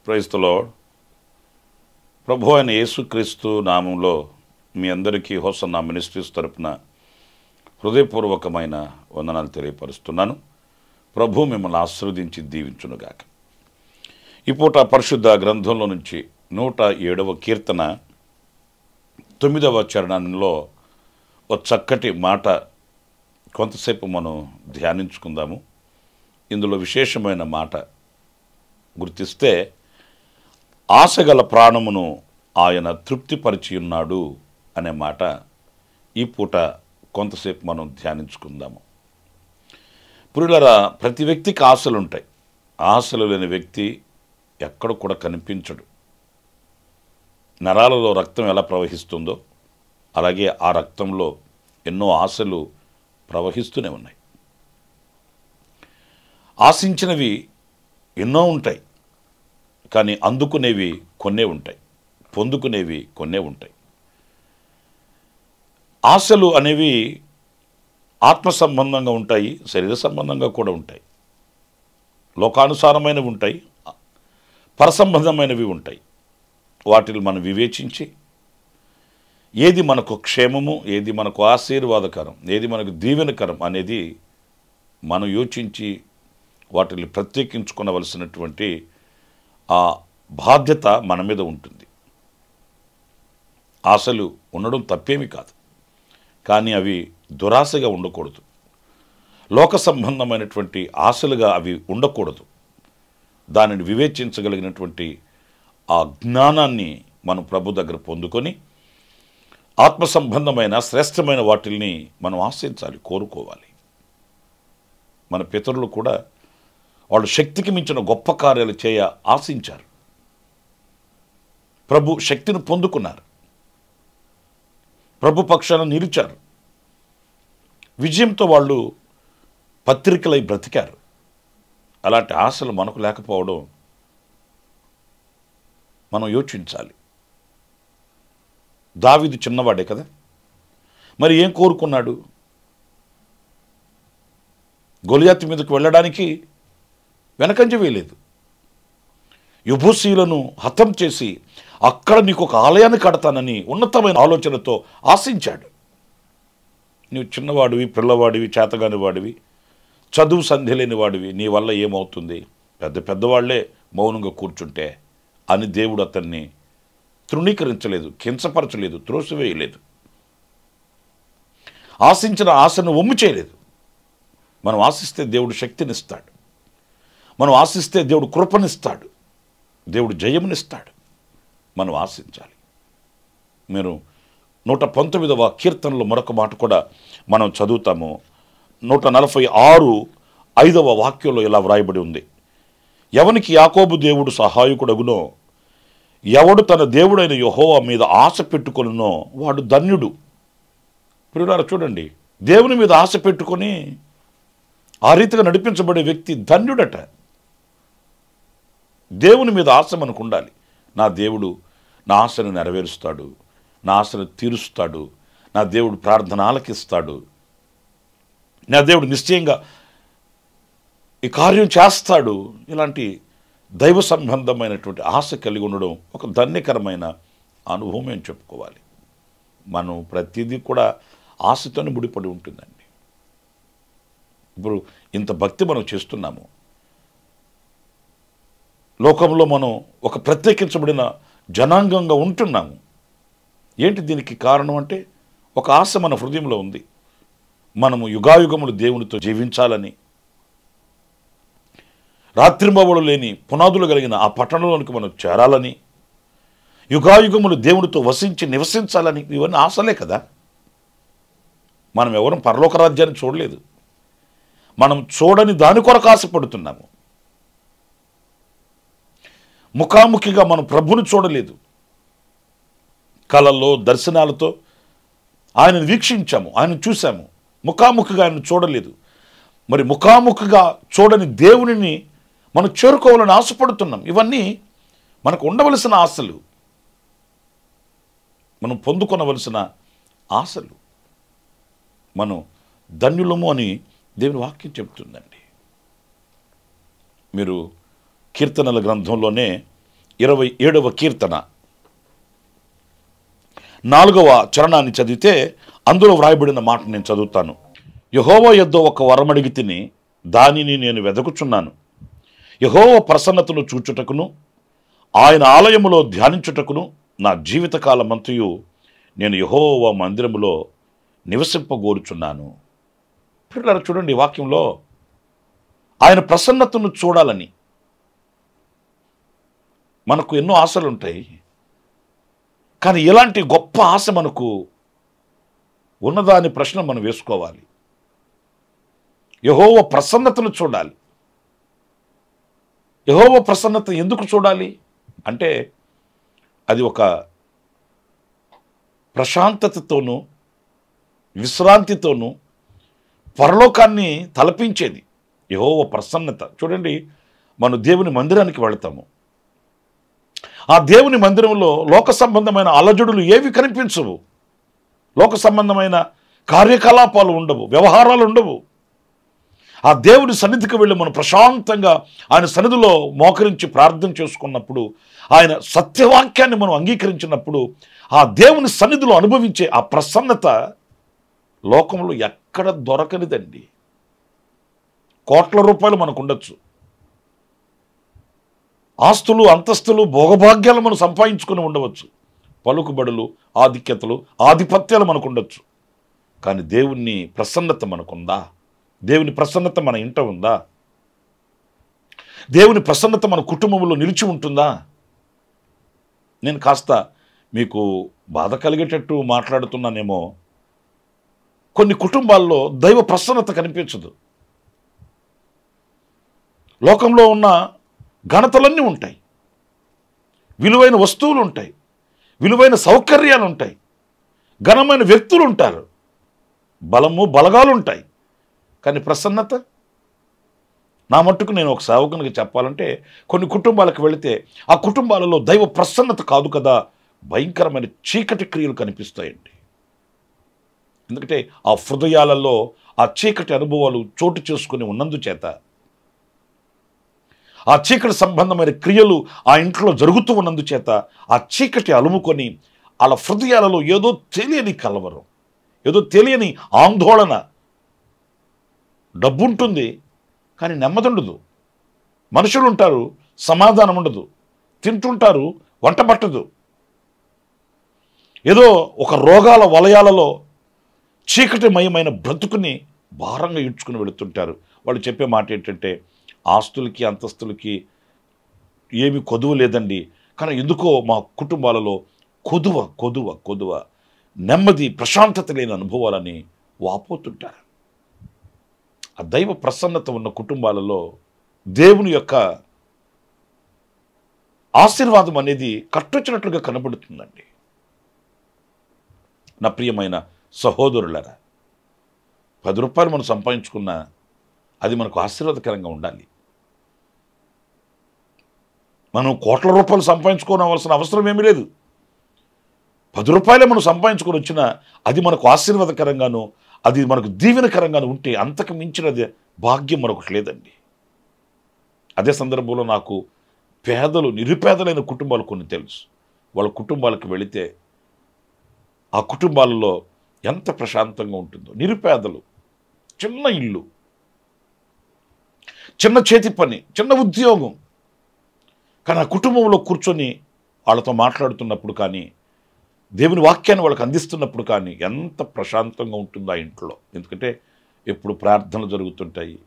Praise the lord. ప్రభు అయిన యేసుక్రీస్తు నామంలో మీ అందరికీ హోసన్నా మినిస్ట్రీస్ తరపున హృదయపూర్వకమైన వందనాలు తెలియపరుస్తున్నాను. ప్రభు మిమ్మల్ని ఆశీర్వదించి దీవించునుగాక. ఈ పూట పరిశుద్ధ గ్రంథంలో నుంచి 107వ కీర్తన 9వ చరణంలో ఒక చక్కటి మాట కొంతసేపు మనం ధ్యానించుకుందాము. ఇందులో విశేషమైన మాట గుర్తిస్తే, ఆశగల ప్రాణమును ఆయన తృప్తిపరిచి ఉన్నాడు అనే మాట ఈ పూట కొంతసేపు మనం ధ్యానించుకుందాము. ప్రియులారా, ప్రతి వ్యక్తికి ఆశలు ఉంటాయి. ఆశలు లేని వ్యక్తి ఎక్కడ కూడా కనిపించడు. నరాలలో రక్తం ఎలా ప్రవహిస్తుందో అలాగే ఆ రక్తంలో ఎన్నో ఆశలు ప్రవహిస్తూనే ఉన్నాయి. ఆశించినవి ఎన్నో ఉంటాయి, కానీ అందుకునేవి కొన్నే ఉంటాయి, పొందుకునేవి కొన్నే ఉంటాయి. ఆశలు అనేవి ఆత్మ సంబంధంగా ఉంటాయి, శరీర సంబంధంగా కూడా ఉంటాయి. లోకానుసారమైనవి ఉంటాయి, పరసంబంధమైనవి ఉంటాయి. వాటిని మనం వివేచించి ఏది మనకు క్షేమము, ఏది మనకు ఆశీర్వాదకరం, ఏది మనకు దీవెనకరం అనేది మనం యోచించి వాటిని ప్రత్యేకించుకోవలసినటువంటి ఆ బాధ్యత మన మీద ఉంటుంది. ఆశలు ఉండడం తప్పేమీ కాదు, కానీ అవి దురాశగా ఉండకూడదు. లోక సంబంధమైనటువంటి ఆశలుగా అవి ఉండకూడదు. దానిని వివేచించగలిగినటువంటి ఆ జ్ఞానాన్ని మనం ప్రభు దగ్గర పొందుకొని ఆత్మ సంబంధమైన శ్రేష్టమైన వాటిల్ని మనం ఆశించాలి, కోరుకోవాలి. మన పితరులు కూడా వాళ్ళు శక్తికి మించిన గొప్ప కార్యాలు చేయ ఆశించారు. ప్రభు శక్తిని పొందుకున్నారు, ప్రభు పక్షాన నిలిచారు. విజయంతో వాళ్ళు పత్రికలై బ్రతికారు. అలాంటి ఆశలు మనకు లేకపోవడం మనం యోచించాలి. దావీదు చిన్నవాడే కదా, మరి ఏం కోరుకున్నాడు? గొలియాతు మీదకు వెళ్ళడానికి వెనకంజ వేయలేదు. యెబూసీయులను హతం చేసి అక్కడ నీకు ఒక ఆలయాన్ని కడతానని ఉన్నతమైన ఆలోచనతో ఆశించాడు. నీవు చిన్నవాడివి, పిల్లవాడివి, చేతగాని వాడివి, చదువు సంధ్య లేని వాడివి, నీ వల్ల ఏమవుతుంది? పెద్దవాళ్లే మౌనంగా కూర్చుంటే అని దేవుడు అతన్ని తృణీకరించలేదు, కించపరచలేదు, త్రోసివేయలేదు. ఆశించిన ఆశను వమ్ము చేయలేదు. మనం ఆశిస్తే దేవుడు శక్తినిస్తాడు, మనం ఆశిస్తే దేవుడు కృపనిస్తాడు, దేవుడు జయమునిస్తాడు. మనం ఆశించాలి. మీరు 119వ కీర్తనలో మరొక మాట కూడా మనం చదువుతాము. 146 5వ వాక్యంలో ఇలా వ్రాయబడి ఉంది: ఎవనికి యాకోబు దేవుడు సహాయకుడగునో, ఎవడు తన దేవుడైన యెహోవా మీద ఆశ పెట్టుకొనునో వాడు ధన్యుడు. ప్రియులారా, చూడండి, దేవుని మీద ఆశ పెట్టుకొని ఆ రీతిగా నడిపించబడే వ్యక్తి ధన్యుడట. దేవుని మీద ఆశ మనకు ఉండాలి. నా దేవుడు నా ఆశను నెరవేరుస్తాడు, నా ఆశను తీరుస్తాడు, నా దేవుడు ప్రార్థన ఆలకిస్తాడు, నా దేవుడు నిశ్చయంగా ఈ కార్యం చేస్తాడు. ఇలాంటి దైవ సంబంధమైనటువంటి ఆశ కలిగి ఉండడం ఒక ధన్యకరమైన అనుభవం అని చెప్పుకోవాలి. మనం ప్రతిదీ కూడా ఆశతోనే ముడిపడి ఉంటుందండి. ఇప్పుడు ఇంత భక్తి మనం చేస్తున్నాము, లోకంలో మనం ఒక ప్రత్యేకించబడిన జనాంగంగా ఉంటున్నాము. ఏంటి దీనికి కారణం అంటే, ఒక ఆశ మన హృదయంలో ఉంది. మనము యుగాయుగములు దేవునితో జీవించాలని, రాత్రింబవళ్ళు లేని పునాదులు కలిగిన ఆ పట్టణంలోనికి మనం చేరాలని, యుగాయుగములు దేవునితో వసించి నివసించాలని, ఇవన్నీ ఆశలే కదా. మనం ఎవరం పరలోక రాజ్యాన్ని చూడలేదు, మనం చూడని దాని కొరకు ఆశపడుతున్నాము. ముఖాముఖిగా మనం ప్రభుని చూడలేదు, కళల్లో దర్శనాలతో ఆయనను వీక్షించాము, ఆయన చూసాము, ముఖాముఖిగా ఆయన చూడలేదు. మరి ముఖాముఖిగా చూడని దేవునిని మనం చేరుకోవాలని ఆశపడుతున్నాం. ఇవన్నీ మనకు ఉండవలసిన ఆశలు, మనం పొందుకొనవలసిన ఆశలు. మనం ధన్యులము అని దేవుని వాక్యం చెప్తుందండి. మీరు కీర్తనల గ్రంథంలోనే 27వ కీర్తన 4వ చరణాన్ని చదివితే అందులో వ్రాయబడిన మాట నేను చదువుతాను. యెహోవా యొద్ద ఒక వరమడిగి తిని దానిని నేను వెదకుచున్నాను. యెహోవా ప్రసన్నతను చూచుటకును ఆయన ఆలయములో ధ్యానించుటకును నా జీవితకాలమంతయు నేను యెహోవా మందిరములో నివసింపగోరుచున్నాను. పిల్లలు చూడండి, వాక్యంలో ఆయన ప్రసన్నతను చూడాలని మనకు ఎన్నో ఆశలు ఉంటాయి. కానీ ఇలాంటి గొప్ప ఆశ మనకు ఉన్నదా అని ప్రశ్న మనం వేసుకోవాలి. యెహోవా ప్రసన్నతను చూడాలి. యెహోవా ప్రసన్నత ఎందుకు చూడాలి అంటే అది ఒక ప్రశాంతతతోనూ విశ్రాంతితోనూ పరలోకాన్ని తలపించేది యెహోవా ప్రసన్నత. చూడండి, మనం దేవుని మందిరానికి వెళతాము. ఆ దేవుని మందిరంలో లోక సంబంధమైన అలజడులు ఏవి కనిపించవు. లోక సంబంధమైన కార్యకలాపాలు ఉండవు, వ్యవహారాలు ఉండవు. ఆ దేవుని సన్నిధికి వెళ్ళి మనం ప్రశాంతంగా ఆయన సన్నిధిలో మోకరించి ప్రార్థన చేసుకున్నప్పుడు, ఆయన సత్యవాక్యాన్ని మనం అంగీకరించినప్పుడు ఆ దేవుని సన్నిధిలో అనుభవించే ఆ ప్రసన్నత లోకంలో ఎక్కడ దొరకనిదండి. కోట్ల రూపాయలు మనకు ఉండొచ్చు, ఆస్తులు అంతస్తులు భోగభాగ్యాలు మనం సంపాదించుకొని ఉండవచ్చు, పలుకుబడులు ఆధిక్యతలు ఆధిపత్యాలు మనకు ఉండొచ్చు. కానీ దేవుని ప్రసన్నత మనకుందా? దేవుని ప్రసన్నత మన ఇంట ఉందా? దేవుని ప్రసన్నత మన కుటుంబంలో నిలిచి ఉంటుందా? నేను కాస్త మీకు బాధ కలిగేటట్టు మాట్లాడుతున్నానేమో. కొన్ని కుటుంబాల్లో దైవ ప్రసన్నత కనిపించదు. లోకంలో ఉన్న ఘనతలన్నీ ఉంటాయి, విలువైన వస్తువులు ఉంటాయి, విలువైన సౌకర్యాలు ఉంటాయి, ఘనమైన వ్యక్తులు ఉంటారు, బలము బలగాలు ఉంటాయి. కానీ ప్రసన్నత, నా మట్టుకు నేను ఒక సేవకునికి చెప్పాలంటే కొన్ని కుటుంబాలకు వెళితే ఆ కుటుంబాలలో దైవ ప్రసన్నత కాదు కదా, భయంకరమైన చీకటి క్రియలు కనిపిస్తాయండి. ఎందుకంటే ఆ హృదయాలలో ఆ చీకటి అనుభవాలు చోటు చేసుకుని ఉన్నందుచేత, ఆ చీకటి సంబంధమైన క్రియలు ఆ ఇంట్లో జరుగుతూ ఉన్నందుచేత ఆ చీకటి అలుముకొని వాళ్ళ హృదయాలలో ఏదో తెలియని కలవరం, ఏదో తెలియని ఆందోళన. డబ్బు ఉంటుంది కానీ నెమ్మది ఉండదు, మనుషులు ఉంటారు సమాధానం ఉండదు, తింటుంటారు వంట పట్టదు, ఏదో ఒక రోగాల వలయాలలో చీకటిమయమైన బ్రతుకుని భారంగా ఇడ్చుకుని వెళుతుంటారు. వాళ్ళు చెప్పే మాట ఏంటంటే ఆస్తులకి అంతస్తులకి ఏమి కొదువ లేదండి, కానీ ఎందుకో మా కుటుంబాలలో కొదువ కొదువ కొదువ నెమ్మది ప్రశాంతత లేని అనుభవాలని వాపోతుంటారు. ఆ దైవ ప్రసన్నత ఉన్న కుటుంబాలలో దేవుని యొక్క ఆశీర్వాదం అనేది కట్టొచ్చినట్లుగా కనబడుతుందండి. నా ప్రియమైన సహోదరులారా, 10 రూపాయలు మనం సంపాదించుకున్నా అది మనకు ఆశీర్వాదకరంగా ఉండాలి. మనం కోట్ల రూపాయలు సంపాదించుకోవాల్సిన అవసరం ఏమీ లేదు. 10 రూపాయలే మనం సంపాదించుకొని వచ్చినా అది మనకు ఆశీర్వాదకరంగాను, అది మనకు దీవెనకరంగాను ఉంటే అంతకు మించినది భాగ్యం మరొకటి లేదండి. అదే సందర్భంలో నాకు పేదలు, నిరుపేదలైన కుటుంబాలు కొన్ని తెలుసు. వాళ్ళ కుటుంబాలకు వెళితే ఆ కుటుంబాలలో ఎంత ప్రశాంతంగా ఉంటుందో. నిరుపేదలు, చిన్న ఇల్లు, చిన్న చేతి పని, చిన్న ఉద్యోగం, కానీ ఆ కుటుంబంలో కూర్చొని వాళ్ళతో మాట్లాడుతున్నప్పుడు కానీ, దేవుని వాక్యాన్ని వాళ్ళకి అందిస్తున్నప్పుడు కానీ ఎంత ప్రశాంతంగా ఉంటుందో ఆ ఇంట్లో. ఎందుకంటే ఎప్పుడు ప్రార్థనలు జరుగుతుంటాయి,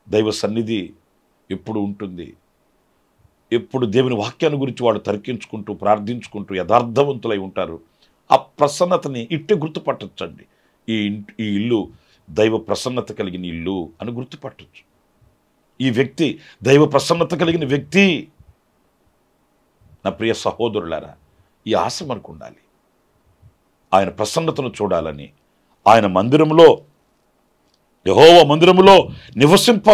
దైవ సన్నిధి ఎప్పుడు ఉంటుంది, ఎప్పుడు దేవుని వాక్యాన్ని గురించి వాళ్ళు తర్కించుకుంటూ ప్రార్థించుకుంటూ యథార్థవంతులై ఉంటారు. ఆ ప్రసన్నతని ఇట్టే గుర్తుపట్టచ్చండి. ఈ ఇల్లు దైవ ప్రసన్నత కలిగిన ఇల్లు అని గుర్తుపట్టచ్చు. ఈ వ్యక్తి దైవ ప్రసన్నత కలిగిన వ్యక్తి. నా ప్రియ సహోదరులారా, ఈ ఆశ మనకు ఉండాలి. ఆయన ప్రసన్నతను చూడాలని, ఆయన మందిరంలో, యెహోవా మందిరములో నివసింప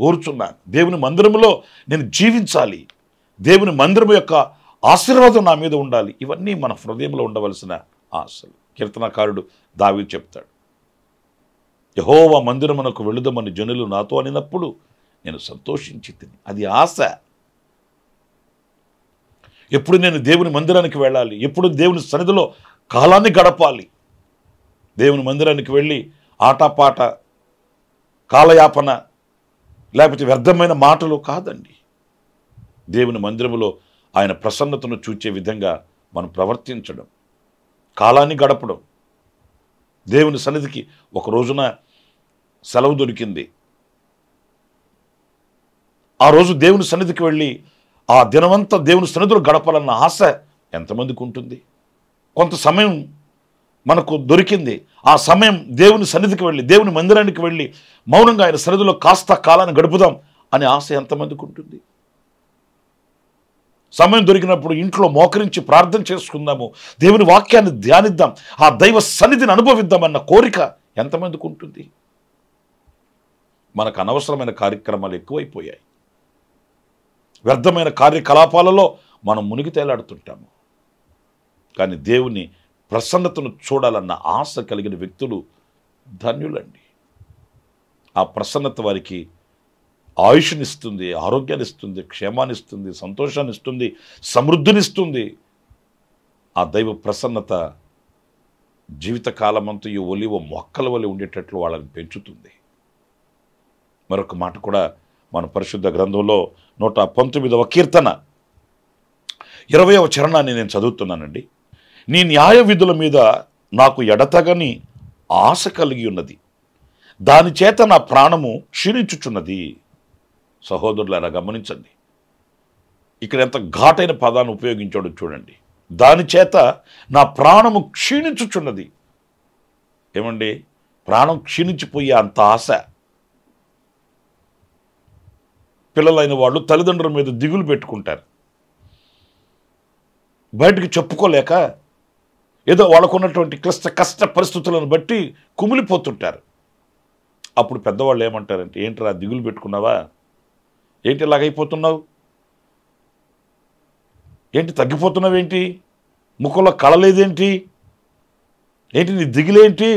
కోరుచున్నాను. దేవుని మందిరములో నేను జీవించాలి, దేవుని మందిరం యొక్క ఆశీర్వాదం నా మీద ఉండాలి. ఇవన్నీ మన హృదయంలో ఉండవలసిన ఆశలు. కీర్తనకారుడు దావీదు చెప్తాడు, యెహోవా మందిరమునకు వెళుదమని జనులు నాతో అనినప్పుడు నేను సంతోషించి తిని. అది ఆశ. ఎప్పుడు నేను దేవుని మందిరానికి వెళ్ళాలి, ఎప్పుడు దేవుని సన్నిధిలో కాలాన్ని గడపాలి. దేవుని మందిరానికి వెళ్ళి ఆటపాట, కాలయాపన, లేకపోతే వ్యర్థమైన మాటలు కాదండి. దేవుని మందిరములో ఆయన ప్రసన్నతను చూచే విధంగా మనం ప్రవర్తించడం, కాలాన్ని గడపడం. దేవుని సన్నిధికి ఒక రోజున సెలవు దొరికింది. ఆ రోజు దేవుని సన్నిధికి వెళ్ళి ఆ దినమంతా దేవుని సన్నిధిలో గడపాలన్న ఆశ ఎంతమందికి ఉంటుంది? కొంత సమయం మనకు దొరికింది. ఆ సమయం దేవుని సన్నిధికి వెళ్ళి, దేవుని మందిరానికి వెళ్ళి మౌనంగా ఆయన సన్నిధిలో కాస్త కాలాన్ని గడుపుదాం అనే ఆశ ఎంతమందికి ఉంటుంది? సమయం దొరికినప్పుడు ఇంట్లో మోకరించి ప్రార్థన చేసుకుందాము, దేవుని వాక్యాన్ని ధ్యానిద్దాం, ఆ దైవ సన్నిధిని అనుభవిద్దామన్న కోరిక ఎంతమందికి ఉంటుంది? మనకు అనవసరమైన కార్యక్రమాలు ఎక్కువైపోయాయి. వ్యర్థమైన కార్యకలాపాలలో మనం మునిగి తేలాడుతుంటాము. కానీ దేవుని ప్రసన్నతను చూడాలన్న ఆశ కలిగిన వ్యక్తులు ధన్యులండి. ఆ ప్రసన్నత వారికి ఆయుష్నిస్తుంది, ఆరోగ్యాన్ని ఇస్తుంది, క్షేమాన్ని ఇస్తుంది, సంతోషాన్ని ఇస్తుంది, సమృద్ధినిస్తుంది. ఆ దైవ ప్రసన్నత జీవితకాలమంతా ఈ ఒలివ మొక్కల వలె ఉండేటట్లు వాళ్ళని పెంచుతుంది. మరొక మాట కూడా మన పరిశుద్ధ గ్రంథంలో 119వ కీర్తన 20వ చరణాన్ని నేను చదువుతున్నానండి. నీ న్యాయ విధుల మీద నాకు ఎడతగని ఆశ కలిగి ఉన్నది, దాని చేత నా ప్రాణము క్షీణించుచున్నది. సహోదరులారా గమనించండి, ఇక్కడ ఎంత ఘాటైన పదాన్ని ఉపయోగించాడో చూడండి. దాని చేత నా ప్రాణము క్షీణించుచున్నది. ఏమండి, ప్రాణం క్షీణించిపోయే అంత ఆశ. పిల్లలైన వాళ్ళు తల్లిదండ్రుల మీద దిగులు పెట్టుకుంటారు, బయటికి చెప్పుకోలేక ఏదో వాళ్ళకున్నటువంటి కష్ట పరిస్థితులను బట్టి కుమిలిపోతుంటారు. అప్పుడు పెద్దవాళ్ళు ఏమంటారంటే, ఏంట్రా దిగులు పెట్టుకున్నావా, ఏంటి ఇలాగైపోతున్నావు, ఏంటి తగ్గిపోతున్నావు, ఏంటి ముఖంలో కళలేదేంటి, ఏంటి నీ దిగులేంటి?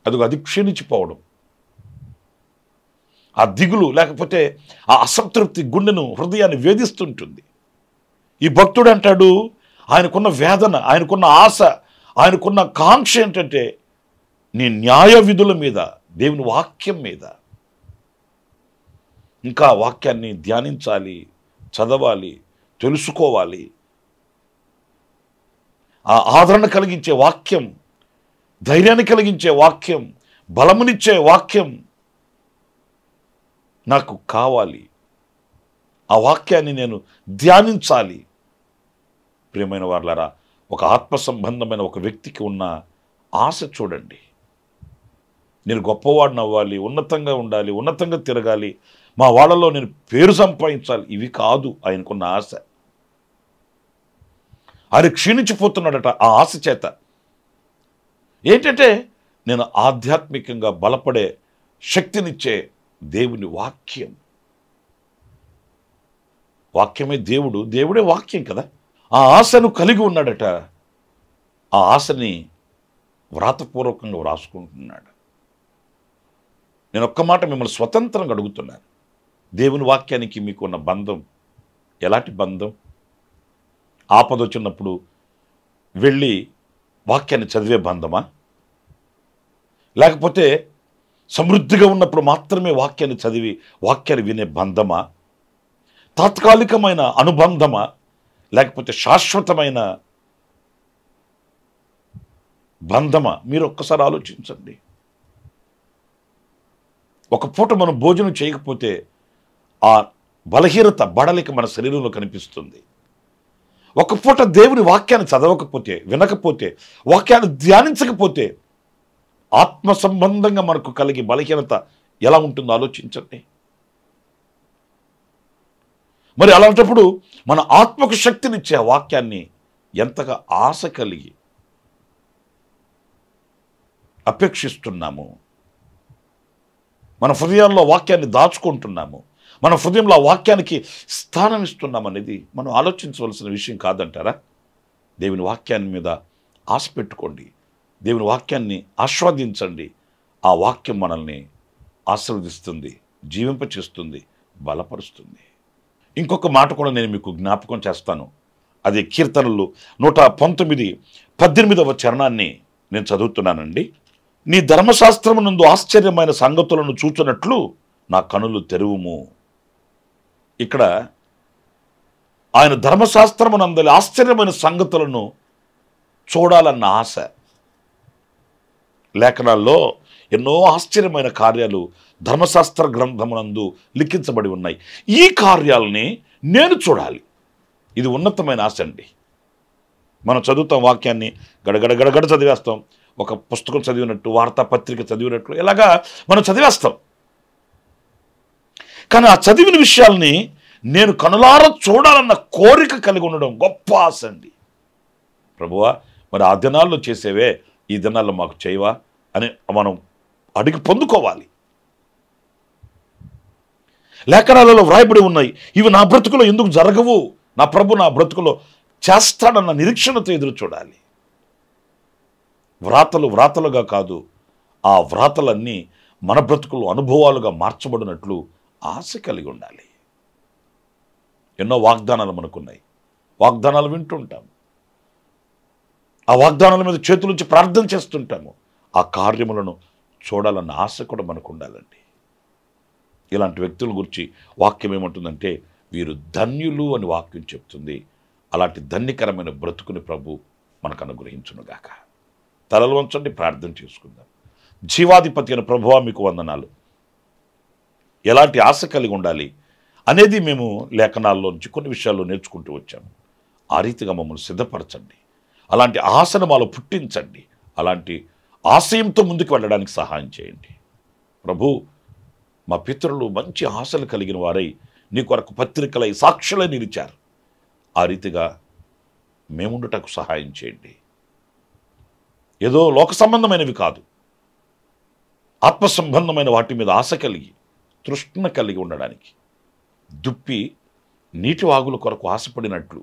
అది క్షీణించిపోవడం. ఆ దిగులు లేకపోతే ఆ అసంతృప్తి గుండెను, హృదయాన్ని వేధిస్తుంటుంది. ఈ భక్తుడు అంటాడు, ఆయనకున్న వేదన, ఆయనకున్న ఆశ, ఆయనకున్న కాంక్ష ఏంటంటే నీ న్యాయ విధుల మీద, దేవుని వాక్యం మీద. ఇంకా వాక్యాన్ని ధ్యానించాలి, చదవాలి, తెలుసుకోవాలి. ఆ ఆదరణ కలిగించే వాక్యం, ధైర్యాన్ని కలిగించే వాక్యం, బలమునిచ్చే వాక్యం నాకు కావాలి. ఆ వాక్యాన్ని నేను ధ్యానించాలి. ప్రియమైన వారలారా, ఒక ఆత్మ సంబంధమైన ఒక వ్యక్తికి ఉన్న ఆశ చూడండి. నేను గొప్పవాడిని అవ్వాలి, ఉన్నతంగా ఉండాలి, ఉన్నతంగా తిరగాలి, మా వాళ్ళలో నేను పేరు సంపాదించాలి. ఇవి కాదు ఆయనకున్న ఆశ. ఆయన క్షీణించిపోతున్నాడట ఆ ఆశ చేత. ఏంటంటే నేను ఆధ్యాత్మికంగా బలపడే శక్తినిచ్చే దేవుని వాక్యం. వాక్యమే దేవుడు, దేవుడే వాక్యం కదా. ఆ ఆశను కలిగి ఉన్నాడట. ఆ ఆశని వ్రాతపూర్వకంగా వ్రాసుకుంటున్నాడు. నేను ఒక్క మాట మిమ్మల్ని స్వతంత్రంగా అడుగుతున్నాను, దేవుని వాక్యానికి మీకు ఉన్న బంధం ఎలాంటి బంధం? ఆపద వచ్చినప్పుడు వెళ్ళి వాక్యాన్ని చదివే బంధమా, లేకపోతే సమృద్ధిగా ఉన్నప్పుడు మాత్రమే వాక్యాన్ని చదివి వాక్యాన్ని వినే బంధమా, తాత్కాలికమైన అనుబంధమా, లేకపోతే శాశ్వతమైన బంధమా? మీరు ఒక్కసారి ఆలోచించండి. ఒక పూట మనం భోజనం చేయకపోతే ఆ బలహీనత, బడలిక మన శరీరంలో కనిపిస్తుంది. ఒక పూట దేవుని వాక్యాన్ని చదవకపోతే, వినకపోతే, వాక్యాన్ని ధ్యానించకపోతే ఆత్మ సంబంధంగా మనకు కలిగే బలహీనత ఎలా ఉంటుందో ఆలోచించండి. మరి అలాంటప్పుడు మన ఆత్మకు శక్తినిచ్చే ఆ వాక్యాన్ని ఎంతగా ఆశ కలిగి అపేక్షిస్తున్నాము, మన హృదయాల్లో వాక్యాన్ని దాచుకుంటున్నాము, మన హృదయంలో ఆ వాక్యానికి స్థానం ఇస్తున్నాం అనేది మనం ఆలోచించవలసిన విషయం కాదంటారా? దేవుని వాక్యాన్ని మీద ఆశ పెట్టుకోండి, దేవుని వాక్యాన్ని ఆస్వాదించండి. ఆ వాక్యం మనల్ని ఆశీర్వదిస్తుంది, జీవింపచేస్తుంది, బలపరుస్తుంది. ఇంకొక మాట కూడా నేను మీకు జ్ఞాపకం చేస్తాను. అది కీర్తనలు 119:18 చరణాన్ని నేను చదువుతున్నానండి. నీ ధర్మశాస్త్రమునందు ఆశ్చర్యమైన సంగతులను చూచునట్లు నా కనులు తెరువుము. ఇక్కడ ఆయన ధర్మశాస్త్రమునందలి ఆశ్చర్యమైన సంగతులను చూడాలన్న ఆశ. లేఖనాల్లో ఎన్నో ఆశ్చర్యమైన కార్యాలు ధర్మశాస్త్ర గ్రంథమునందు లిఖించబడి ఉన్నాయి. ఈ కార్యాలని నేను చూడాలి. ఇది ఉన్నతమైన ఆశ అండి. మనం చదువుతాం, వాక్యాన్ని గడగడ చదివేస్తాం. ఒక పుస్తకం చదివినట్టు, వార్తాపత్రిక చదివినట్లు ఇలాగా మనం చదివేస్తాం. కానీ ఆ చదివిన విషయాల్ని నేను కనులారా చూడాలన్న కోరిక కలిగి ఉండడం గొప్ప ఆశ అండి. ప్రభువా, మరి ఆ దినాల్లో చేసేవే ఈ దినాల్లో మాకు చేయవా అని మనం అడిగి పొందుకోవాలి. లేఖనాలలో వ్రాయబడి ఉన్నాయి, ఇవి నా బ్రతుకులో ఎందుకు జరగవు, నా ప్రభు నా బ్రతుకులో చేస్తాడన్న నిరీక్షణతో ఎదురు చూడాలి. వ్రాతలుగా కాదు, ఆ వ్రాతలన్నీ మన బ్రతుకులు అనుభవాలుగా మార్చబడినట్లు ఆశ కలిగి ఉండాలి. ఎన్నో వాగ్దానాలు మనకున్నాయి, వాగ్దానాలు వింటుంటాం, ఆ వాగ్దానాల మీద చేతులుంచి ప్రార్థన చేస్తుంటాము. ఆ కార్యములను చూడాలన్న ఆశ కూడా మనకు ఉండాలండి. ఇలాంటి వ్యక్తుల గురించి వాక్యం ఏమంటుందంటే, వీరు ధన్యులు అని వాక్యం చెప్తుంది. అలాంటి ధన్యకరమైన బ్రతుకుని ప్రభు మనకు అనుగ్రహించునుగాక. తలలు వంచండి, ప్రార్థన చేసుకుందాం. జీవాధిపతి అయిన ప్రభువా, మీకు వందనాలు. ఎలాంటి ఆశ కలిగి ఉండాలి అనేది మేము లేఖనాల్లో నుంచి కొన్ని విషయాల్లో నేర్చుకుంటూ వచ్చాము. ఆ రీతిగా మమ్మల్ని సిద్ధపరచండి. అలాంటి ఆశను మాలో పుట్టించండి. అలాంటి ఆశయంతో ముందుకు వెళ్ళడానికి సహాయం చేయండి ప్రభు. మా పితరులు మంచి ఆశలు కలిగిన వారై నీ కొరకు పత్రికలై సాక్షులై నిలిచారు. ఆ రీతిగా మేముండుటకు సహాయం చేయండి. ఏదో లోక సంబంధమైనవి కాదు, ఆత్మ సంబంధమైన వాటి మీద ఆశ కలిగి తృష్ణ కలిగి ఉండడానికి, దుప్పి నీటి వాగుల కొరకు ఆశపడినట్లు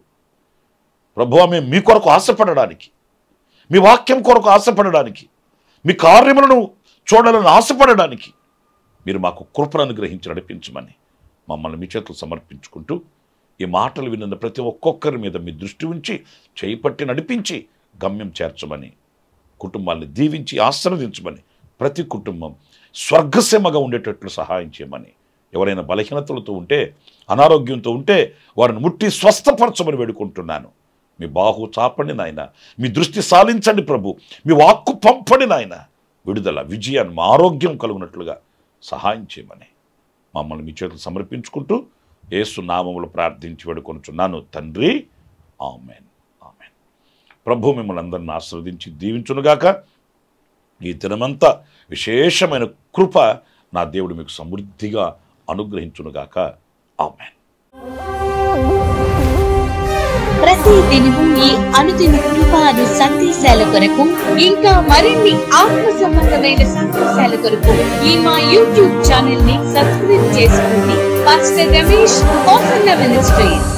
ప్రభువా, మేము మీ కొరకు ఆశపడడానికి, మీ వాక్యం కొరకు ఆశపడడానికి, మీ కార్యములను చూడాలని ఆశపడడానికి మీరు మాకు కృపను అనుగ్రహించి నడిపించమని మమ్మల్ని మీ చేతులు సమర్పించుకుంటూ, ఈ మాటలు విన్న ప్రతి ఒక్కొక్కరి మీద మీ దృష్టి ఉంచి చేయి పట్టి నడిపించి గమ్యం చేర్చమని, కుటుంబాన్ని దీవించి ఆశీర్వదించమని, ప్రతి కుటుంబం స్వర్గసీమగా ఉండేటట్లు సహాయం చేయమని, ఎవరైనా బలహీనతలతో ఉంటే, అనారోగ్యంతో ఉంటే వారిని ముట్టి స్వస్థపరచమని వేడుకుంటున్నాను. మీ బాహు చాపండి నాయన, మీ దృష్టి సాలించండి ప్రభు, మీ వాక్కు పంపండి నాయన. విడుదల, విజయాన్ని, ఆరోగ్యం కలుగునట్లుగా సహాయం చేయమని మమ్మల్ని మీ చేతులు సమర్పించుకుంటూ యేసు నామములో ప్రార్థించి వేడుకొనుచున్నాను తండ్రి, ఆమెన్, ఆమెన్. ప్రభు మిమ్మల్ని అందరిని ఆశీర్వదించి దీవించునుగాక. ఈ దినమంతా విశేషమైన కృప నా దేవుడు మీకు సమృద్ధిగా అనుగ్రహించునుగాక. ఆమెన్. ప్రతి దినము ఈ అనుదిన కృపాను సందేశాల కొరకు, ఇంకా మరిన్ని ఆత్మ సంబంధమైన సందేశాల కొరకు ఈ మా యూట్యూబ్ ఛానల్ ని సబ్స్క్రైబ్ చేసుకోండి. Pastor Ramesh, ministries.